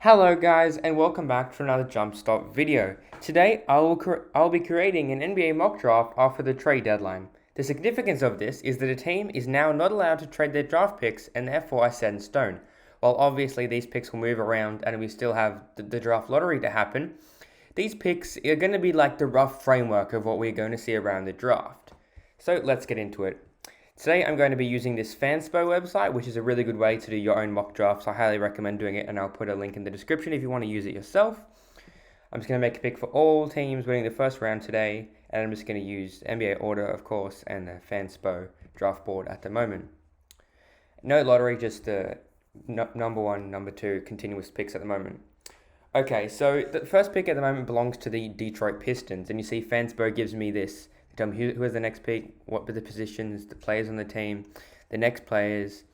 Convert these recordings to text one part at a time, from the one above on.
Hello guys and welcome back to another Jump Stop video. Today I'll be creating an NBA mock draft after the trade deadline. The significance of this is that a team is now not allowed to trade their draft picks and therefore are set in stone. While obviously these picks will move around and we still have the draft lottery to happen, these picks are going to be like the rough framework of what we're going to see around the draft. So let's get into it. Today I'm going to be using this Fanspo website, which is a really good way to do your own mock drafts. I highly recommend doing it, and I'll put a link in the description if you want to use it yourself. I'm just going to make a pick for all teams winning the first round today, and I'm just going to use NBA order, of course, and the Fanspo draft board at the moment. No lottery, just number one, number two, continuous picks at the moment. Okay, so the first pick at the moment belongs to the Detroit Pistons, and you see Fanspo gives me this. Tell me who has the next pick, what are the positions, the players on the team, the next players,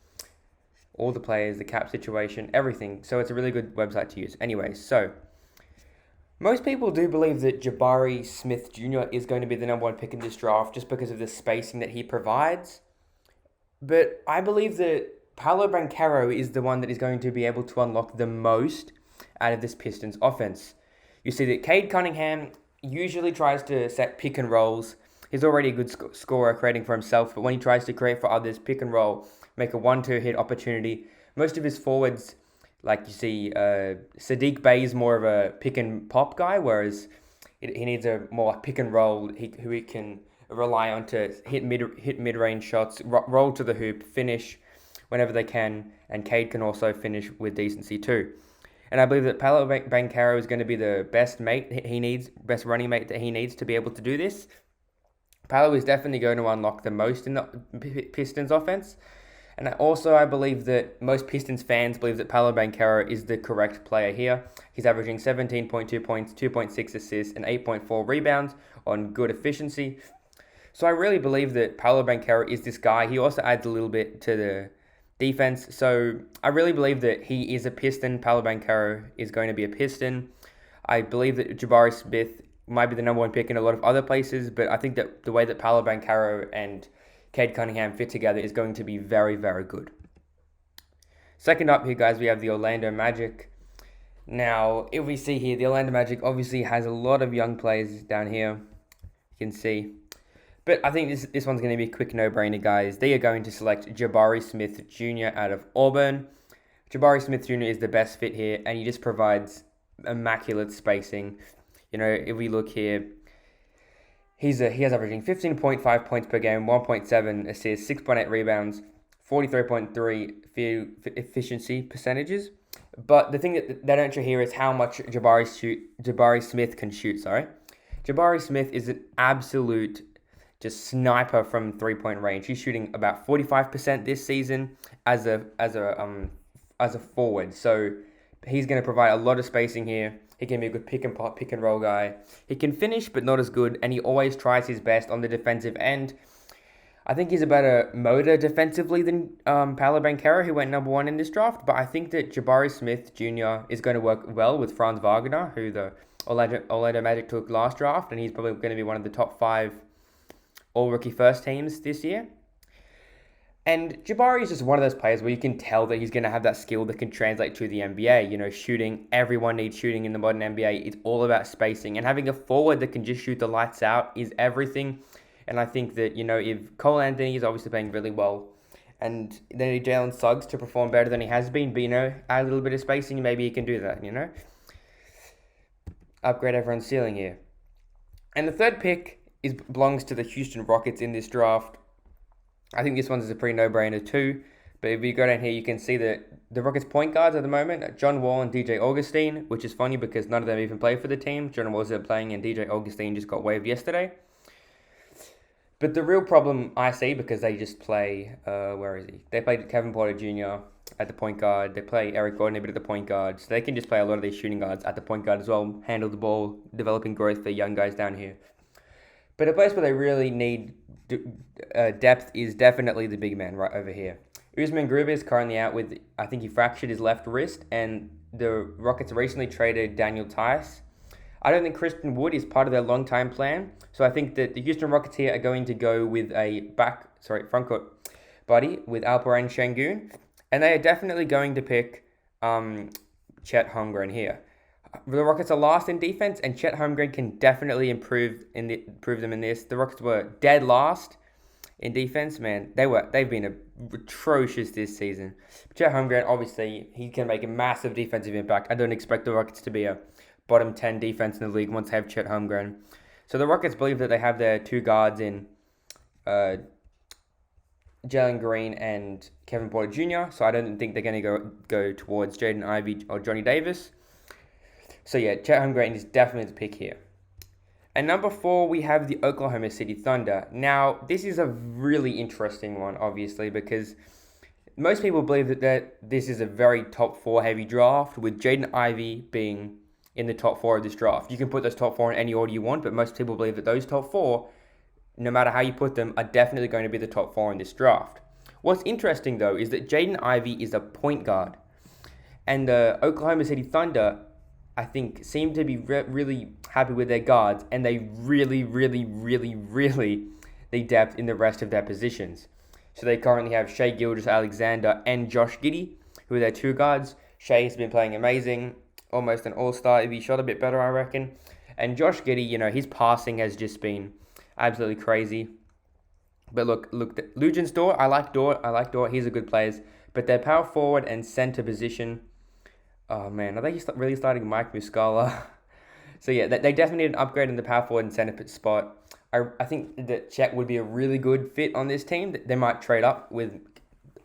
all the players, the cap situation, everything. So it's a really good website to use. Anyway, so most people do believe that Jabari Smith Jr. is going to be the number one pick in this draft just because of the spacing that he provides. But I believe that Paolo Banchero is the one that is going to be able to unlock the most out of this Pistons offense. You see that Cade Cunningham usually tries to set pick and rolls. He's already a good scorer creating for himself, but when he tries to create for others, pick and roll, make a 1-2 hit opportunity, most of his forwards, like you see, Sadiq Bey is more of a pick and pop guy, whereas he needs a more pick and roll who he can rely on to hit mid-range shots, roll to the hoop, finish whenever they can, and Cade can also finish with decency too. And I believe that Paolo Banchero is going to be the best running mate that he needs to be able to do this. Paolo is definitely going to unlock the most in the Pistons offense. And I believe that most Pistons fans believe that Paolo Banchero is the correct player here. He's averaging 17.2 points, 2.6 assists, and 8.4 rebounds on good efficiency. So I really believe that Paolo Banchero is this guy. He also adds a little bit to the defense. So I really believe that he is a Piston. Paolo Banchero is going to be a Piston. I believe that Jabari Smith might be the number one pick in a lot of other places, but I think that the way that Paolo Banchero and Cade Cunningham fit together is going to be very, very good. Second up here, guys, we have the Orlando Magic. Now, if we see here, the Orlando Magic obviously has a lot of young players down here. You can see. But I think this one's going to be a quick no-brainer, guys. They are going to select Jabari Smith Jr. out of Auburn. Jabari Smith Jr. is the best fit here, and he just provides immaculate spacing. You know, if we look here, he has averaging 15.5 points per game, 1.7 assists, 6.8 rebounds, 43.3 field efficiency percentages. But the thing that they don't show here is how much Jabari Smith can shoot. Jabari Smith is an absolute just sniper from 3-point range. He's shooting about 45% this season as a forward. So he's going to provide a lot of spacing here. He can be a good pick and pop, pick and roll guy. He can finish, but not as good, and he always tries his best on the defensive end. I think he's a better motor defensively than Paolo Banchero, who went number one in this draft, but I think that Jabari Smith Jr. is going to work well with Franz Wagner, who the Orlando Magic took last draft, and he's probably going to be one of the top 5 all-rookie first teams this year. And Jabari is just one of those players where you can tell that he's going to have that skill that can translate to the NBA. You know, shooting, everyone needs shooting in the modern NBA. It's all about spacing. And having a forward that can just shoot the lights out is everything. And I think that, you know, if Cole Anthony is obviously playing really well, and they need Jalen Suggs to perform better than he has been, but, you know, add a little bit of spacing, maybe he can do that, you know. Upgrade everyone's ceiling here. And the third pick belongs to the Houston Rockets in this draft. I think this one's a pretty no-brainer too. But if you go down here, you can see that the Rockets' point guards at the moment are John Wall and DJ Augustin, which is funny because none of them even play for the team. John Wall's playing and DJ Augustin just got waived yesterday. But the real problem I see, because they just play, where is he? They play Kevin Porter Jr. at the point guard. They play Eric Gordon a bit at the point guard. So they can just play a lot of these shooting guards at the point guard as well, handle the ball, developing growth for young guys down here. But a place where they really need depth is definitely the big man right over here. Usman Gruber is currently out with, I think he fractured his left wrist, and the Rockets recently traded Daniel Tice. I don't think Christian Wood is part of their long-time plan, so I think that the Houston Rockets here are going to go with a frontcourt buddy with Alperen Şengün, and they are definitely going to pick Chet Holmgren here. The Rockets are last in defense, and Chet Holmgren can definitely improve them in this. The Rockets were dead last in defense, man. They've been atrocious this season. Chet Holmgren, obviously, he can make a massive defensive impact. I don't expect the Rockets to be a bottom 10 defense in the league once they have Chet Holmgren. So the Rockets believe that they have their two guards in Jalen Green and Kevin Porter Jr. So I don't think they're going to go towards Jaden Ivey or Johnny Davis. So yeah, Chet Holmgren is definitely the pick here. And number 4, we have the Oklahoma City Thunder. Now, this is a really interesting one, obviously, because most people believe that this is a very top 4 heavy draft, with Jaden Ivey being in the top 4 of this draft. You can put those top 4 in any order you want, but most people believe that those top 4, no matter how you put them, are definitely going to be the top 4 in this draft. What's interesting, though, is that Jaden Ivey is a point guard. And the Oklahoma City Thunder, I think, seem to be really happy with their guards, and they really need depth in the rest of their positions. So they currently have Shai Gilgeous-Alexander and Josh Giddey, who are their 2 guards. Shai has been playing amazing, almost an all-star if he shot a bit better, I reckon. And Josh Giddey, his passing has just been absolutely crazy. But look, Lugens Dort, I like Dort, he's a good player. But their power forward and center position, oh man, are they really starting Mike Muscala? So yeah, they definitely need an upgrade in the power forward and center spot. I think that Chet would be a really good fit on this team. They might trade up with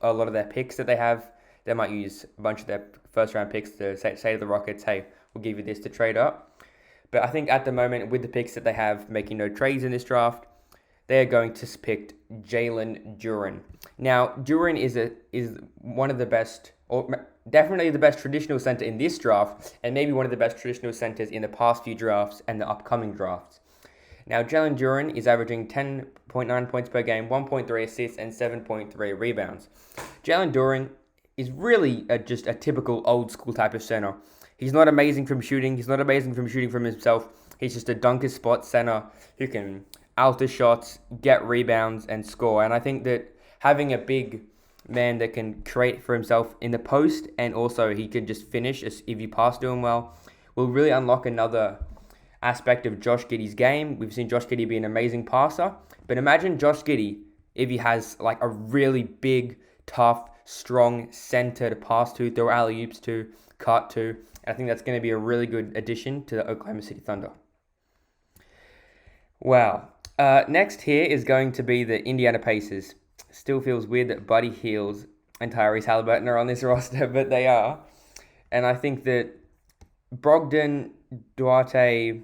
a lot of their picks that they have. They might use a bunch of their first-round picks to say to the Rockets, hey, we'll give you this to trade up. But I think at the moment, with the picks that they have, making no trades in this draft, they're going to pick Jalen Duren. Now, Duren is one of the best, or definitely the best traditional center in this draft, and maybe one of the best traditional centers in the past few drafts and the upcoming drafts. Now, Jalen Duren is averaging 10.9 points per game, 1.3 assists, and 7.3 rebounds. Jalen Duren is really just a typical old school type of center. He's not amazing from shooting. He's not amazing from shooting from himself. He's just a dunker spot center who can alter shots, get rebounds, and score. And I think that having a big man that can create for himself in the post, and also he can just finish if you pass to him well, will really unlock another aspect of Josh Giddey's game. We've seen Josh Giddey be an amazing passer, but imagine Josh Giddey if he has like a really big, tough, strong center to pass to, throw alley-oops to, cut to. I think that's going to be a really good addition to the Oklahoma City Thunder. Wow. Next here is going to be the Indiana Pacers. Still feels weird that Buddy Hield and Tyrese Halliburton are on this roster, but they are. And I think that Brogdon, Duarte,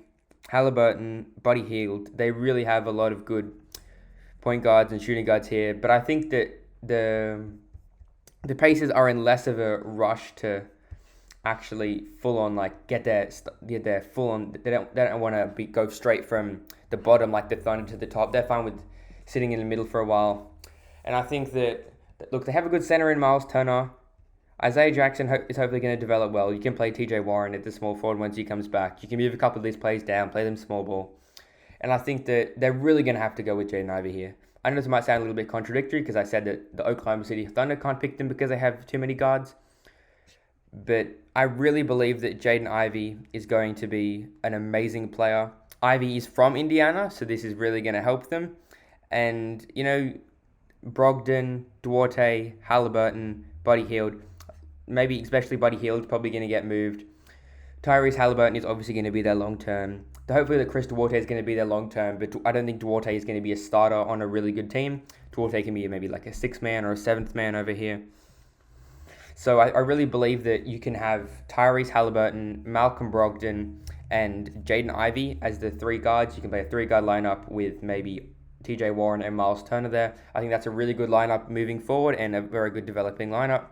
Halliburton, Buddy Hield, they really have a lot of good point guards and shooting guards here. But I think that the Pacers are in less of a rush to actually full on get their full on. They don't want to go straight from the bottom like the Thunder to the top. They're fine with sitting in the middle for a while. And I think that look, they have a good center in Miles Turner. Isaiah Jackson is hopefully going to develop well. You can play TJ Warren at the small forward once he comes back. You can move a couple of these plays down, play them small ball. And I think that they're really going to have to go with Jaden Ivey here. I know this might sound a little bit contradictory because I said that the Oklahoma City Thunder can't pick them because they have too many guards. But I really believe that Jaden Ivey is going to be an amazing player. Ivey is from Indiana, so this is really going to help them. And, Brogdon, Duarte, Halliburton, Buddy Hield, maybe especially Buddy Hield, probably going to get moved. Tyrese Halliburton is obviously going to be there long term. Hopefully that Chris Duarte is going to be there long term, but I don't think Duarte is going to be a starter on a really good team. Duarte can be maybe like a 6th man or a 7th man over here. So I really believe that you can have Tyrese Halliburton, Malcolm Brogdon, and Jaden Ivey as the 3 guards. You can play a 3-guard lineup with maybe TJ Warren and Miles Turner there. I think that's a really good lineup moving forward and a very good developing lineup.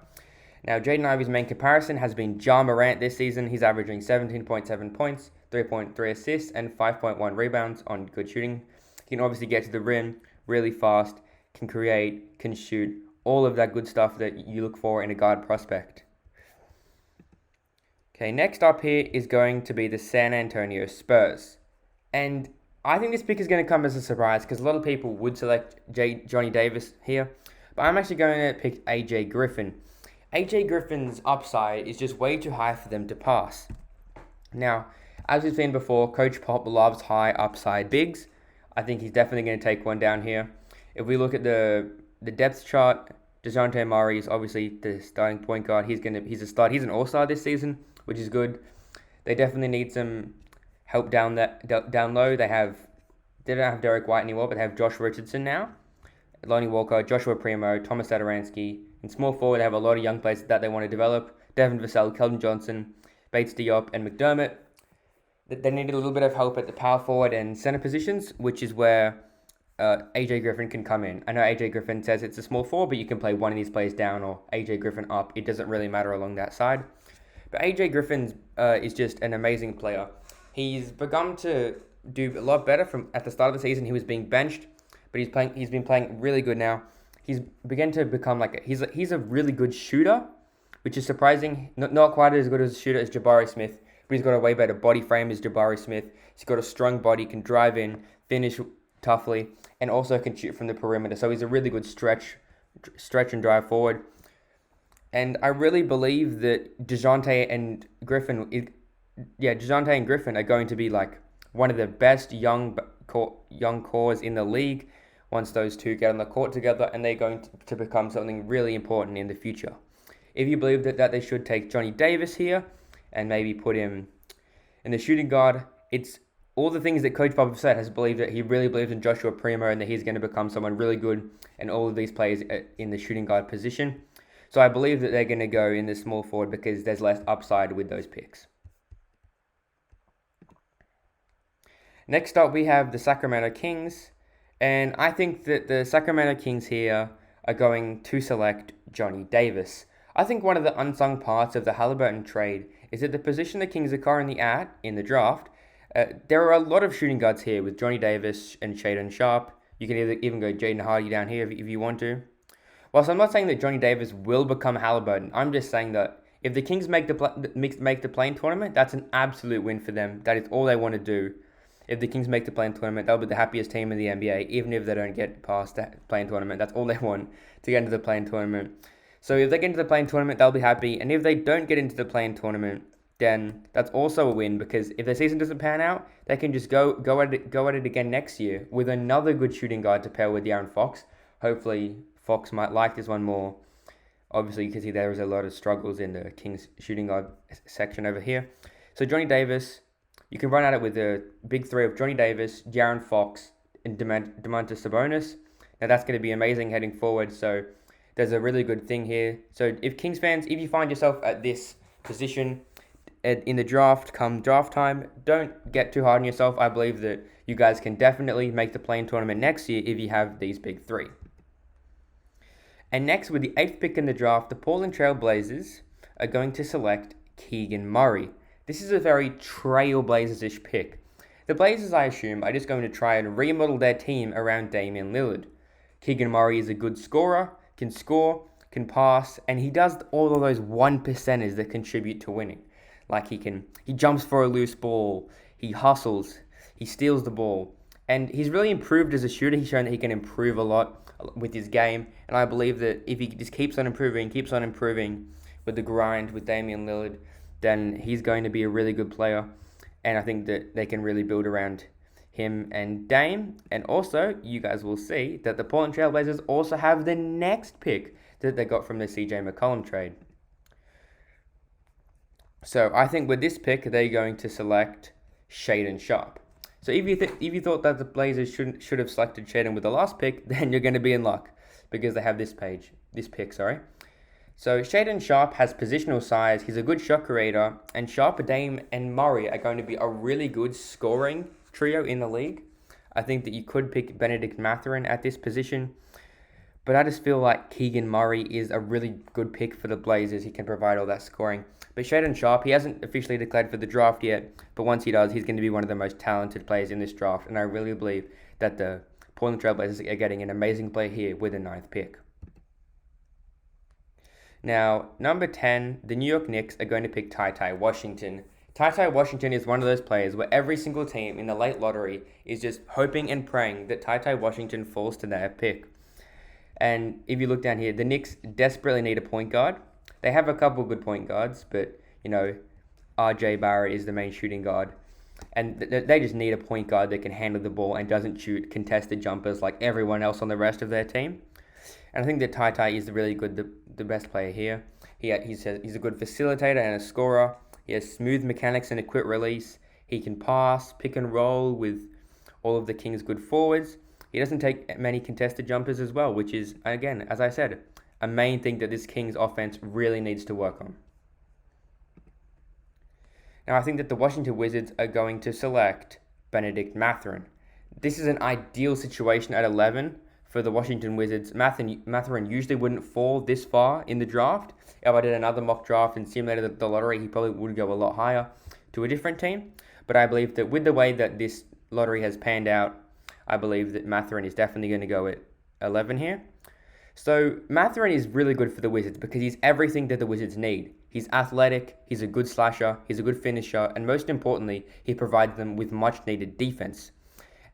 Now, Jaden Ivey's main comparison has been Ja Morant this season. He's averaging 17.7 points, 3.3 assists, and 5.1 rebounds on good shooting. He can obviously get to the rim really fast, can create, can shoot, all of that good stuff that you look for in a guard prospect. Okay, next up here is going to be the San Antonio Spurs. And I think this pick is going to come as a surprise because a lot of people would select Johnny Davis here. But I'm actually going to pick AJ Griffin. AJ Griffin's upside is just way too high for them to pass. Now, as we've seen before, Coach Pop loves high upside bigs. I think he's definitely going to take one down here. If we look at the depth chart, DeJounte Murray is obviously the starting point guard. He's a start. He's an all-star this season, which is good. They definitely need some help down low. They don't have Derek White anymore, but they have Josh Richardson now, Lonnie Walker, Joshua Primo, Thomas Satoransky. In small forward, they have a lot of young players that they want to develop. Devin Vassell, Keldon Johnson, Bates Diop, and McDermott. They needed a little bit of help at the power forward and center positions, which is where AJ Griffin can come in. I know AJ Griffin says it's a small forward, but you can play one of these players down or AJ Griffin up. It doesn't really matter along that side. But AJ Griffin is just an amazing player. He's begun to do a lot better from at the start of the season. He was being benched, but he's been playing really good now. He's begun to become he's a really good shooter, which is surprising. Not quite as good as a shooter as Jabari Smith, but he's got a way better body frame as Jabari Smith. He's got a strong body, can drive in, finish toughly, and also can shoot from the perimeter. So he's a really good stretch and drive forward. And I really believe that DeJounte and Griffin are going to be like one of the best young cores in the league once those two get on the court together, and they're going to become something really important in the future. If you believe that they should take Johnny Davis here and maybe put him in the shooting guard, it's all the things that Coach Bob said has believed that he really believes in Joshua Primo and that he's going to become someone really good and all of these players in the shooting guard position. So I believe that they're going to go in the small forward because there's less upside with those picks. Next up, we have the Sacramento Kings. And I think that the Sacramento Kings here are going to select Johnny Davis. I think one of the unsung parts of the Halliburton trade is that the position the Kings are currently at in the draft, there are a lot of shooting guards here with Johnny Davis and Shaedon Sharpe. You can even go Jaden Hardy down here if you want to. Whilst I'm not saying that Johnny Davis will become Halliburton, I'm just saying that if the Kings make the play-in tournament, that's an absolute win for them. That is all they want to do. If the Kings make the play-in tournament, they'll be the happiest team in the NBA, even if they don't get past the play-in tournament. That's all they want, to get into the play-in tournament. So if they get into the play-in tournament, they'll be happy. And if they don't get into the play-in tournament, then that's also a win, because if their season doesn't pan out, they can just go at it again next year with another good shooting guard to pair with De'Aaron Fox. Hopefully, Fox might like this one more. Obviously, you can see there is a lot of struggles in the Kings shooting guard section over here. So Johnny Davis, you can run at it with the big three of Johnny Davis, De'Aaron Fox, and Domantas Sabonis. Now that's going to be amazing heading forward. So there's a really good thing here. So if Kings fans, if you find yourself at this position in the draft, come draft time, don't get too hard on yourself. I believe that you guys can definitely make the play-in tournament next year if you have these big three. And next, with the 8th pick in the draft, the Portland Trail Blazers are going to select Keegan Murray. This is a very Trailblazers-ish pick. The Blazers, I assume, are just going to try and remodel their team around Damian Lillard. Keegan Murray is a good scorer, can score, can pass, and he does all of those 1%ers that contribute to winning. Like he jumps for a loose ball, he hustles, he steals the ball, and he's really improved as a shooter. He's shown that he can improve a lot with his game, and I believe that if he just keeps on improving with the grind with Damian Lillard, then he's going to be a really good player, and I think that they can really build around him and Dame. And also, you guys will see that the Portland Trail Blazers also have the next pick that they got from the CJ McCollum trade. So I think with this pick, they're going to select Shaedon Sharpe. So if you thought that the Blazers should have selected Shaedon with the last pick, then you're going to be in luck, because they have this pick. So Shaedon Sharpe has positional size. He's a good shot creator, and Sharpe, Dame, and Murray are going to be a really good scoring trio in the league. I think that you could pick Benedict Mathurin at this position, but I just feel like Keegan Murray is a really good pick for the Blazers. He can provide all that scoring. But Shaedon Sharpe, he hasn't officially declared for the draft yet, but once he does, he's going to be one of the most talented players in this draft, and I really believe that the Portland Trail Blazers are getting an amazing player here with the 9th pick. Now, number 10, the New York Knicks are going to pick Ty Washington. Ty Washington is one of those players where every single team in the late lottery is just hoping and praying that Ty Washington falls to their pick. And if you look down here, the Knicks desperately need a point guard. They have a couple good point guards, but, RJ Barrett is the main shooting guard. And they just need a point guard that can handle the ball and doesn't shoot contested jumpers like everyone else on the rest of their team. And I think that Tai is really good, the best player here. He's a good facilitator and a scorer. He has smooth mechanics and a quick release. He can pass, pick and roll with all of the Kings' good forwards. He doesn't take many contested jumpers as well, which is, again, as I said, a main thing that this Kings offense really needs to work on. Now, I think that the Washington Wizards are going to select Bennedict Mathurin. This is an ideal situation at 11 for the Washington Wizards. Mathurin usually wouldn't fall this far in the draft. If I did another mock draft and simulated the lottery, he probably would go a lot higher to a different team. But I believe that with the way that this lottery has panned out, I believe that Mathurin is definitely going to go at 11 here. So Mathurin is really good for the Wizards because he's everything that the Wizards need. He's athletic, he's a good slasher, he's a good finisher, and most importantly, he provides them with much needed defense.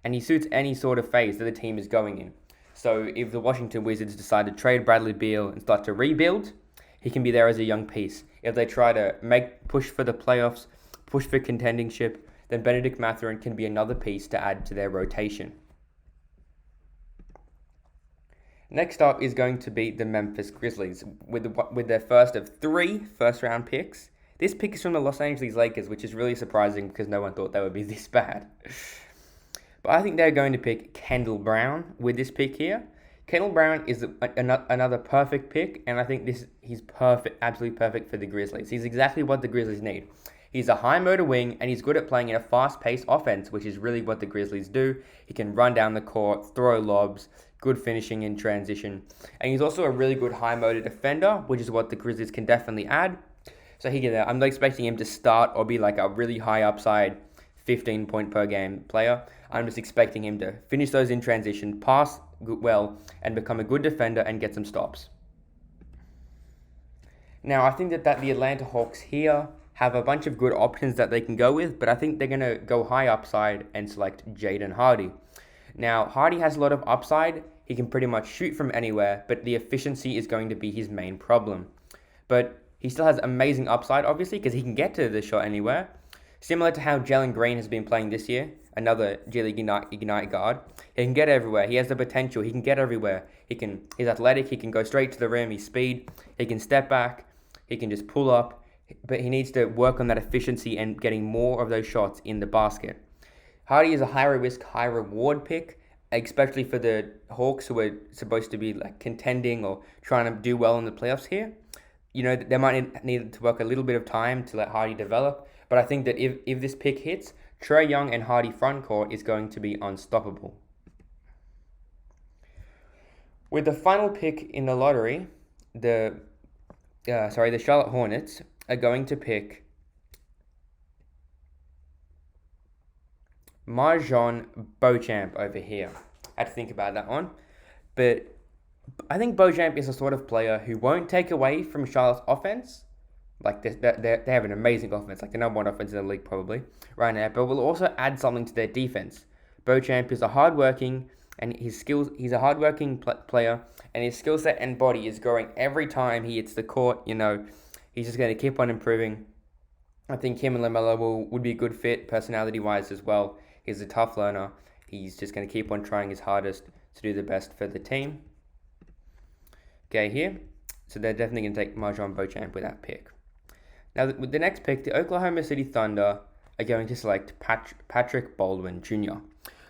And he suits any sort of phase that the team is going in. So if the Washington Wizards decide to trade Bradley Beal and start to rebuild, he can be there as a young piece. If they try to push for the playoffs, push for contendingship, then Bennedict Mathurin can be another piece to add to their rotation. Next up is going to be the Memphis Grizzlies with their first of 3 first-round picks. This pick is from the Los Angeles Lakers, which is really surprising because no one thought they would be this bad. But I think they're going to pick Kendall Brown with this pick here. Kendall Brown is another perfect pick, and I think he's perfect, absolutely perfect for the Grizzlies. He's exactly what the Grizzlies need. He's a high motor wing, and he's good at playing in a fast-paced offense, which is really what the Grizzlies do. He can run down the court, throw lobs, good finishing in transition. And he's also a really good high motor defender, which is what the Grizzlies can definitely add. So I'm not expecting him to start or be like a really high upside 15 point per game player. I'm just expecting him to finish those in transition, pass well, and become a good defender and get some stops. Now, I think that the Atlanta Hawks here have a bunch of good options that they can go with, but I think they're going to go high upside and select Jaden Hardy. Now, Hardy has a lot of upside. He can pretty much shoot from anywhere, but the efficiency is going to be his main problem. But he still has amazing upside, obviously, because he can get to the shot anywhere. Similar to how Jalen Green has been playing this year, another G League Ignite guard. He can get everywhere. He has the potential. He can get everywhere. He's athletic. He can go straight to the rim. He's speed. He can step back. He can just pull up. But he needs to work on that efficiency and getting more of those shots in the basket. Hardy is a high risk, high reward pick, especially for the Hawks who are supposed to be like contending or trying to do well in the playoffs here. They might need to work a little bit of time to let Hardy develop. But I think that if this pick hits, Trae Young and Hardy frontcourt is going to be unstoppable. With the final pick in the lottery, the Charlotte Hornets are going to pick Marjon Beauchamp over here. I had to think about that one. But I think Beauchamp is the sort of player who won't take away from Charlotte's offense. Like, they have an amazing offense, like the number 1 offense in the league probably right now, but will also add something to their defense. Beauchamp is he's a hardworking player, and his skill set and body is growing every time he hits the court. He's just going to keep on improving. I think him and LaMelo would be a good fit personality-wise as well. He's a tough learner. He's just going to keep on trying his hardest to do the best for the team. Okay, here. So they're definitely going to take Marjon Beauchamp with that pick. Now, with the next pick, the Oklahoma City Thunder are going to select Patrick Baldwin Jr.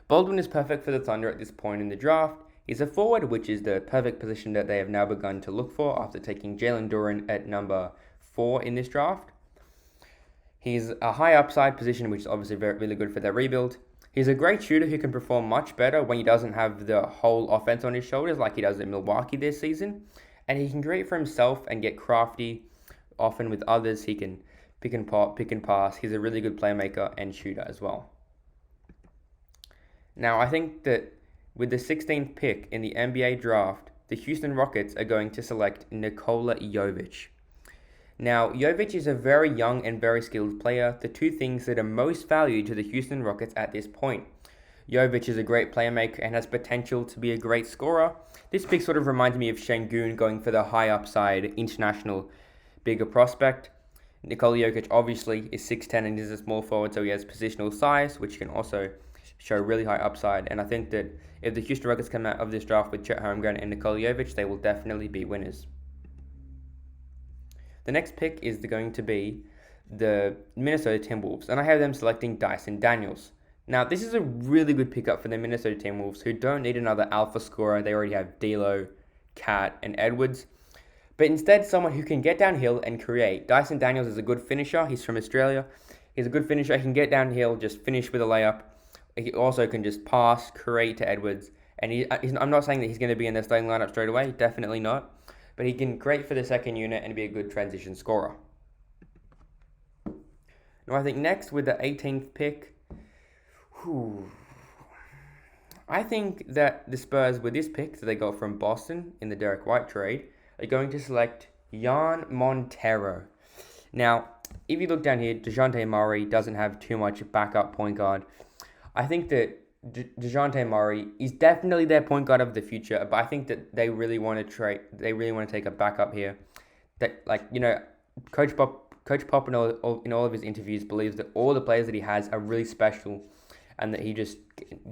Baldwin is perfect for the Thunder at this point in the draft. He's a forward, which is the perfect position that they have now begun to look for after taking Jalen Duren at number 4 in this draft. He's a high upside position, which is obviously really good for their rebuild. He's a great shooter who can perform much better when he doesn't have the whole offense on his shoulders like he does in Milwaukee this season. And he can create for himself and get crafty. Often with others, he can pick and pass. He's a really good playmaker and shooter as well. Now, I think that with the 16th pick in the NBA draft, the Houston Rockets are going to select Nikola Jovic. Now, Jovic is a very young and very skilled player, the two things that are most valued to the Houston Rockets at this point. Jovic is a great playmaker and has potential to be a great scorer. This pick sort of reminds me of Şengün going for the high upside international bigger prospect. Nikola Jokic obviously is 6'10" and is a small forward, so he has positional size, which can also show really high upside. And I think that if the Houston Rockets come out of this draft with Chet Holmgren and Nikola Jokic, they will definitely be winners. The next pick is going to be the Minnesota Timberwolves, and I have them selecting Dyson Daniels. Now, this is a really good pickup for the Minnesota Timberwolves, who don't need another alpha scorer. They already have D'Lo, Cat, and Edwards. But instead, someone who can get downhill and create. Dyson Daniels is a good finisher. He's from Australia. He's a good finisher. He can get downhill, just finish with a layup. He also can just pass, create to Edwards. And I'm not saying that he's going to be in their starting lineup straight away. Definitely not. But he can create for the second unit and be a good transition scorer. Now, I think next with the 18th pick, I think that the Spurs, with this pick that they got from Boston in the Derek White trade, are going to select Jan Montero. Now, if you look down here, DeJounte Murray doesn't have too much backup point guard. I think that DeJounte Murray is definitely their point guard of the future, but I think that they really want to trade. They really want to take a backup here. That, Coach Pop in all of his interviews believes that all the players that he has are really special, and that he just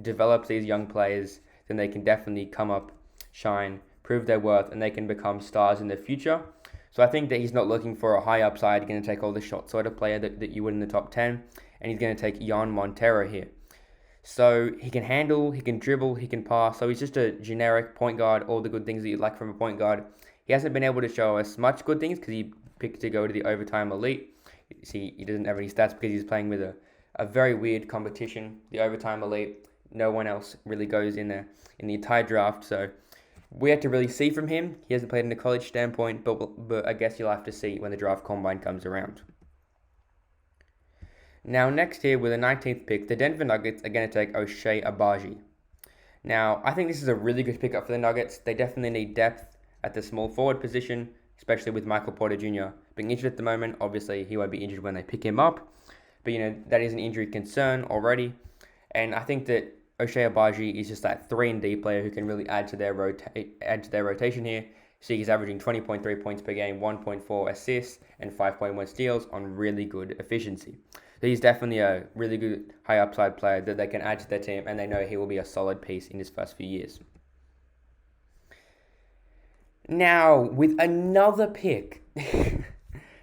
develops these young players, then they can definitely come up, shine, prove their worth, and they can become stars in the future. So I think that he's not looking for a high upside, going to take all the shot sort of player that you would in the top 10, and he's going to take Jan Montero here. So he can handle, he can dribble, he can pass, so he's just a generic point guard, all the good things that you'd like from a point guard. He hasn't been able to show us much good things because he picked to go to the overtime elite. See, he doesn't have any stats because he's playing with a very weird competition, the overtime elite. No one else really goes in there in the entire draft, so we have to really see from him. He hasn't played in a college standpoint, but I guess you'll have to see when the draft combine comes around. Now, next here with the 19th pick, the Denver Nuggets are going to take Ochai Agbaji. Now, I think this is a really good pickup for the Nuggets. They definitely need depth at the small forward position, especially with Michael Porter Jr. being injured at the moment. Obviously, he won't be injured when they pick him up, but that is an injury concern already. And I think that Ochai Agbaji is just that 3-and-D player who can really add to their rotation here. See, he's averaging 20.3 points per game, 1.4 assists, and 5.1 steals on really good efficiency. So he's definitely a really good high upside player that they can add to their team, and they know he will be a solid piece in his first few years. Now, with another pick,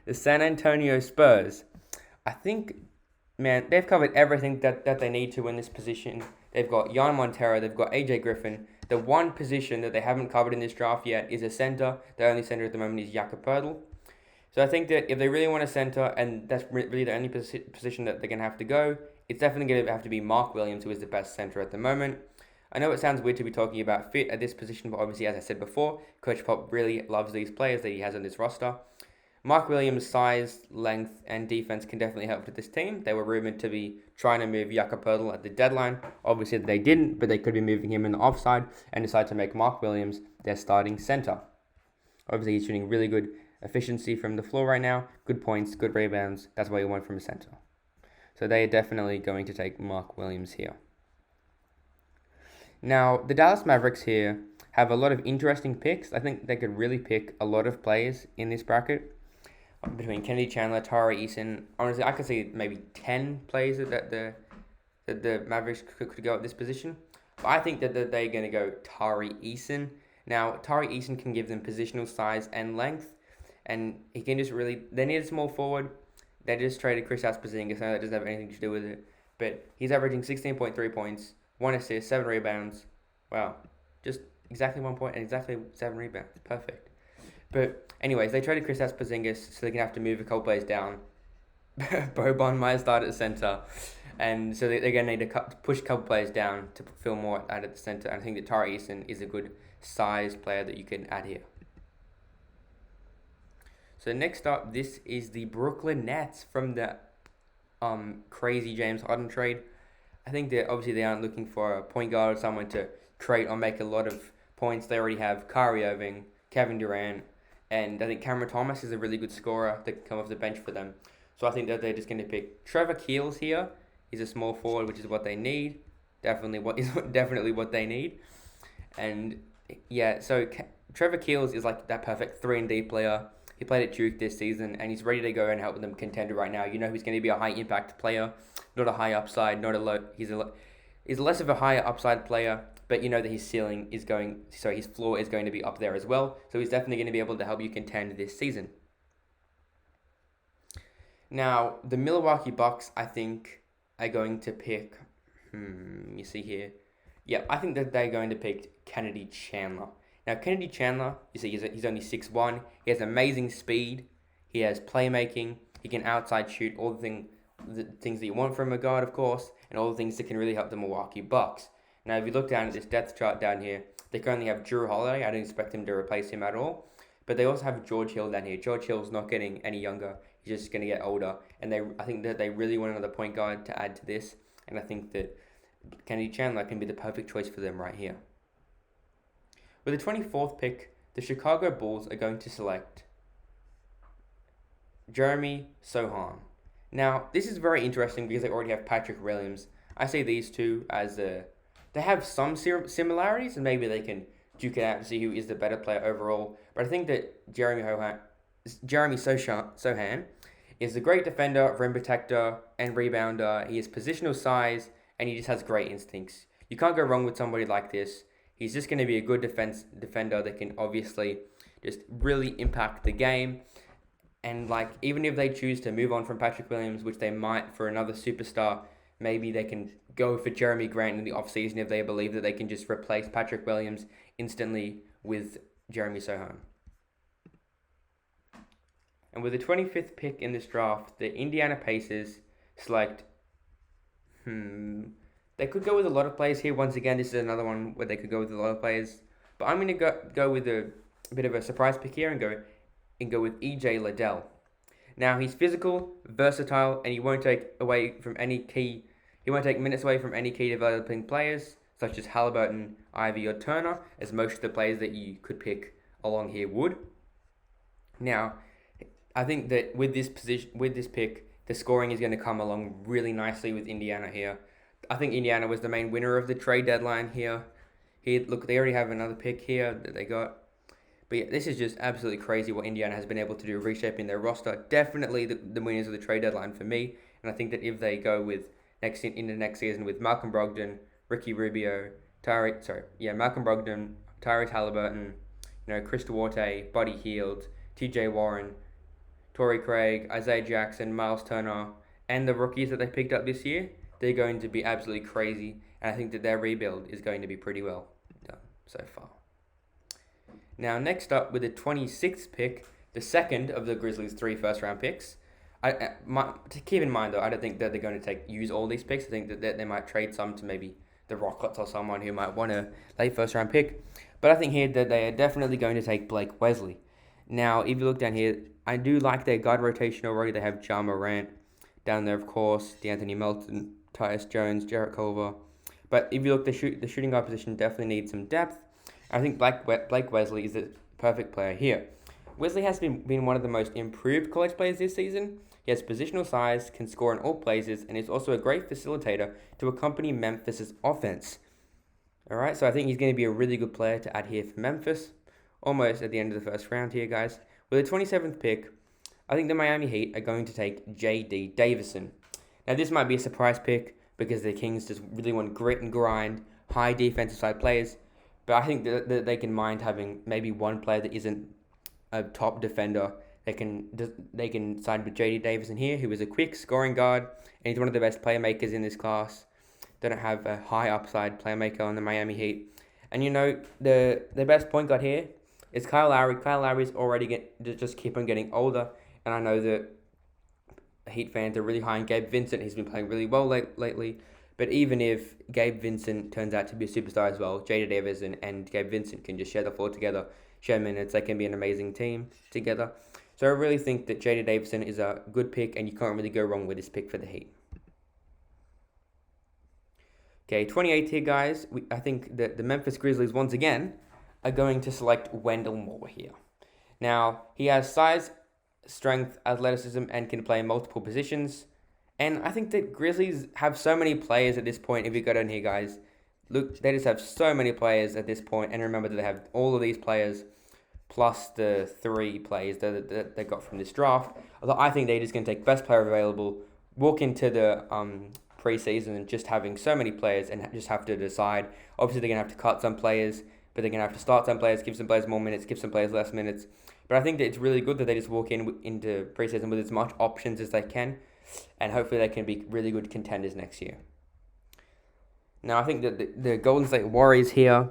the San Antonio Spurs. I think, man, they've covered everything that they need to in this position. They've got Jan Montero, they've got AJ Griffin. The one position that they haven't covered in this draft yet is a center. The only center at the moment is Jakob Poeltl. So I think that if they really want a center, and that's really the only position that they're going to have to go, it's definitely going to have to be Mark Williams, who is the best center at the moment. I know it sounds weird to be talking about fit at this position, but obviously, as I said before, Coach Pop really loves these players that he has on this roster. Mark Williams' size, length, and defense can definitely help with this team. They were rumored to be trying to move Jakob Poeltl at the deadline. Obviously, they didn't, but they could be moving him in the offside and decide to make Mark Williams their starting center. Obviously, he's shooting really good efficiency from the floor right now. Good points, good rebounds. That's what you want from a center. So they are definitely going to take Mark Williams here. Now, the Dallas Mavericks here have a lot of interesting picks. I think they could really pick a lot of players in this bracket. Between Kennedy Chandler, Tari Eason, honestly, I could see maybe 10 players that the Mavericks could go at this position. But I think that they're going to go Tari Eason. Now, Tari Eason can give them positional size and length, and he can just really... They need a small forward. They just traded Kristaps Porzingis, so that doesn't have anything to do with it. But he's averaging 16.3 points, 1 assist, 7 rebounds. Wow. Just exactly 1 point and exactly 7 rebounds. Perfect. But anyways, they traded Kristaps Porzingis, so they're going to have to move a couple players down. Boban might start at center. And so they're going to need to push a couple players down to fill more out at the center. And I think that Tari Eason is a good size player that you can add here. So next up, this is the Brooklyn Nets from the crazy James Harden trade. I think that obviously they aren't looking for a point guard or someone to create or make a lot of points. They already have Kyrie Irving, Kevin Durant, and I think Cameron Thomas is a really good scorer that can come off the bench for them. So I think that they're just going to pick Trevor Keels here. He's a small forward, which is what they need. Definitely what they need. And yeah, so Trevor Keels is like that perfect 3-and-D player. He played at Duke this season, and he's ready to go and help them contender right now. You know he's going to be a high impact player, not a high upside, not a low. He's less of a higher upside player, but you know that his his floor is going to be up there as well. So he's definitely going to be able to help you contend this season. Now, the Milwaukee Bucks, I think, are going to pick. You see here. Yeah, I think that they're going to pick Kennedy Chandler. Now, Kennedy Chandler, you see, he's only 6'1". He has amazing speed. He has playmaking. He can outside shoot, all the things that you want from a guard, of course, and all the things that can really help the Milwaukee Bucks. Now, if you look down at this depth chart down here, they currently have Drew Holiday. I don't expect him to replace him at all. But they also have George Hill down here. George Hill's not getting any younger. He's just going to get older. And I think that they really want another point guard to add to this. And I think that Kennedy Chandler can be the perfect choice for them right here. With the 24th pick, the Chicago Bulls are going to select Jeremy Sohan. Now, this is very interesting because they already have Patrick Williams. I see these two as they have some similarities, and maybe they can duke it out to see who is the better player overall. But I think that Jeremy Sohan is a great defender, rim protector, and rebounder. He has positional size, and he just has great instincts. You can't go wrong with somebody like this. He's just going to be a good defender that can obviously just really impact the game. And even if they choose to move on from Patrick Williams, which they might for another superstar, maybe they can go for Jeremy Grant in the offseason if they believe that they can just replace Patrick Williams instantly with Jeremy Sohan. And with the 25th pick in this draft, the Indiana Pacers select... They could go with a lot of players here. Once again, this is another one where they could go with a lot of players. But I'm going to go with a bit of a surprise pick here and go with E.J. Liddell. Now, he's physical, versatile, and he won't take minutes away from any key developing players, such as Halliburton, Ivey, or Turner, as most of the players that you could pick along here would. Now, I think that with this pick, the scoring is going to come along really nicely with Indiana here. I think Indiana was the main winner of the trade deadline here. Look, they already have another pick here that they got. But yeah, this is just absolutely crazy what Indiana has been able to do, reshaping their roster. Definitely the winners of the trade deadline for me. And I think that if they go with in the next season with Malcolm Brogdon, Ricky Rubio, Malcolm Brogdon, Tyrese Halliburton, Chris Duarte, Buddy Hield, T.J. Warren, Torrey Craig, Isaiah Jackson, Miles Turner, and the rookies that they picked up this year, they're going to be absolutely crazy. And I think that their rebuild is going to be pretty well done so far. Now, next up with the 26th pick, the second of the Grizzlies' 3 first-round picks. To keep in mind, though, I don't think that they're going to use all these picks. I think that they might trade some to maybe the Rockets or someone who might want a late first-round pick. But I think here that they are definitely going to take Blake Wesley. Now, if you look down here, I do like their guard rotation already. They have Ja Morant down there, of course, DeAnthony Melton, Tyus Jones, Jarrett Culver. But if you look, the shooting guard position definitely needs some depth. I think Blake Wesley is the perfect player here. Wesley has been one of the most improved college players this season. He has positional size, can score in all places, and is also a great facilitator to accompany Memphis' offense. Alright, so I think he's going to be a really good player to add here for Memphis. Almost at the end of the first round here, guys. With the 27th pick, I think the Miami Heat are going to take J.D. Davison. Now, this might be a surprise pick because the Kings just really want grit and grind, high defensive side players. But I think that they can mind having maybe one player that isn't a top defender. They can sign with J.D. Davison here, who is a quick scoring guard, and he's one of the best playmakers in this class. They don't have a high upside playmaker on the Miami Heat. And the best point guard here is Kyle Lowry. Kyle Lowry's already just keep on getting older, and I know that Heat fans are really high on Gabe Vincent. He's been playing really well lately. But even if Gabe Vincent turns out to be a superstar as well, J.D. Davison and Gabe Vincent can just share the floor together, share minutes. They can be an amazing team together. So I really think that J.D. Davison is a good pick, and you can't really go wrong with this pick for the Heat. Okay, 28th here, guys. I think that the Memphis Grizzlies, once again, are going to select Wendell Moore here. Now, he has size, strength, athleticism, and can play multiple positions. And I think that Grizzlies have so many players at this point, if you go down here, guys. Look, they just have so many players at this point. And remember that they have all of these players plus the 3 players that they got from this draft. Although I think they're just going to take best player available, walk into the preseason and just having so many players and just have to decide. Obviously, they're going to have to cut some players, but they're going to have to start some players, give some players more minutes, give some players less minutes. But I think that it's really good that they just walk into preseason with as much options as they can, and hopefully they can be really good contenders next year. Now, I think that the Golden State Warriors here,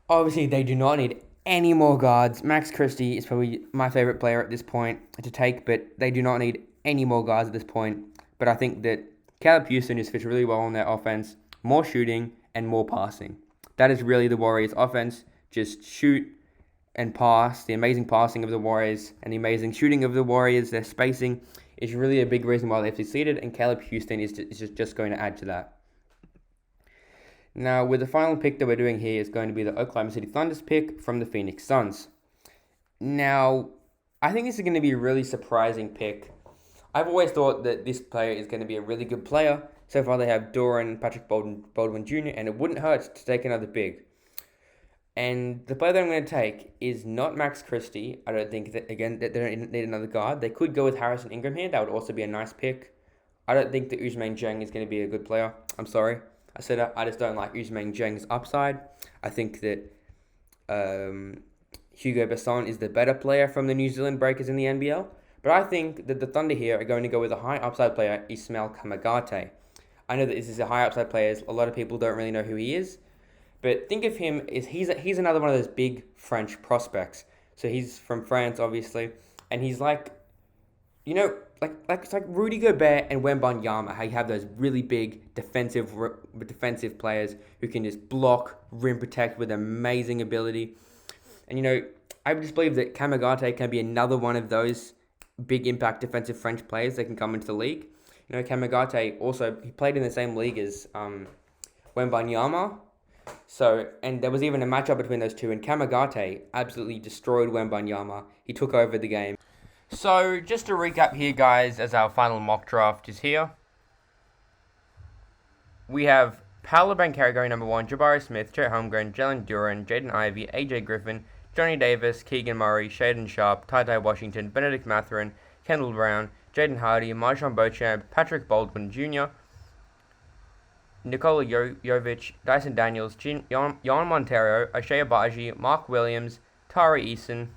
obviously they do not need any more guards. Max Christie is probably my favorite player at this point to take, but they do not need any more guards at this point. But I think that Caleb Houston just fits really well in their offense, more shooting and more passing. That is really the Warriors' offense. Just shoot and pass. The amazing passing of the Warriors and the amazing shooting of the Warriors, their spacing is really a big reason why they've succeeded, and Caleb Houston is just going to add to that. Now, with the final pick that we're doing here is going to be the Oklahoma City Thunder's pick from the Phoenix Suns. Now, I think this is going to be a really surprising pick. I've always thought that this player is going to be a really good player. So far, they have Doran, Patrick Baldwin Jr., and it wouldn't hurt to take another big. And the player that I'm going to take is not Max Christie. I don't think that, again, that they don't need another guard. They could go with Harrison Ingram here. That would also be a nice pick. I don't think that Ousmane Dieng is going to be a good player. I'm sorry. I said I just don't like Ousmane Dieng's upside. I think that Hugo Besson is the better player from the New Zealand Breakers in the NBL. But I think that the Thunder here are going to go with a high upside player, Ismail Kamagate. I know that this is a high upside player. A lot of people don't really know who he is. But think of him as he's another one of those big French prospects. So he's from France, obviously. And he's like, it's like Rudy Gobert and Wembanyama, how you have those really big defensive players who can just block, rim protect with amazing ability. And, I just believe that Kamagate can be another one of those big impact defensive French players that can come into the league. Kamagate also, he played in the same league as Wembanyama. And there was even a matchup between those two, and Kamagate absolutely destroyed Wembanyama. He took over the game. So, just to recap here, guys, as our final mock draft is here. We have Paolo Banchero going number 1, Jabari Smith, Chet Holmgren, Jalen Duren, Jaden Ivey, AJ Griffin, Johnny Davis, Keegan Murray, Shaden Sharp, Ty Washington, Benedict Mathurin, Kendall Brown, Jaden Hardy, Marshawn Beauchamp, Patrick Baldwin Jr., Nikola Jovic, Dyson Daniels, Jan Montero, Ashea Baji, Mark Williams, Tari Eason,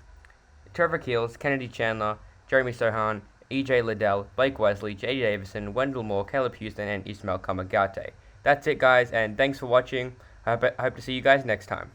Trevor Keels, Kennedy Chandler, Jeremy Sohan, EJ Liddell, Blake Wesley, J.D. Davison, Wendell Moore, Caleb Houston, and Ismail Kamagate. That's it, guys, and thanks for watching. I hope to see you guys next time.